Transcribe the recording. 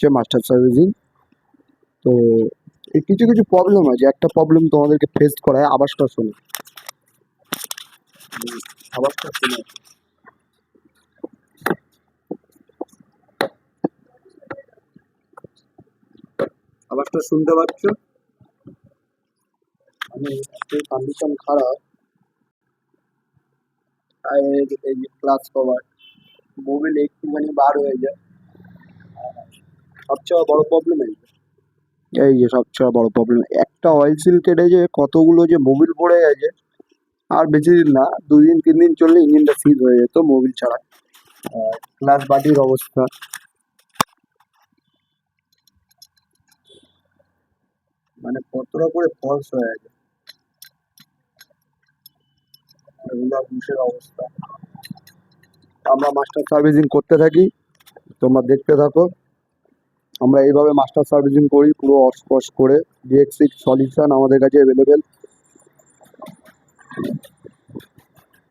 হচ্ছে master servicing. তো এই কিছু কিছু প্রবলেম আছে, একটা প্রবলেম তোমাদেরকে ফেস করায়, আওয়াজটা শোনো, আওয়াজটা শোনো। আওয়াজটা শুনতে পাচ্ছ? মানে এই কন্ডিশন খারাপ। আর এই যে ক্লাস কভার মোবাইল একটুখানি বার হয়ে যায়, সবচেয়ে বড় প্রবলেম এই যে সবচেয়ে বড় প্রবলেম, একটা অয়েল সিল কেটে যে কতগুলো যে মোবিল পড়ে গেছে। আর বেশি দিন না, 2 দিন 3 দিন চললে ইঞ্জিনটা সিজ হয়ে যেত মোবিল ছাড়া। ক্লাস বাটির অবস্থা, মানে কতটা করে ফলস হয়ে গেছে, এগুলো বুশের অবস্থা। আমরা মাস্টার সার্ভিসিং করতে থাকি, তোমরা দেখতে থাকো। আমরা এইভাবে মাস্টার সার্ভিসিং করি পুরো অস্পশ করে। DX6 সলিউশন আমাদের কাছে অ্যাভেলেবেল।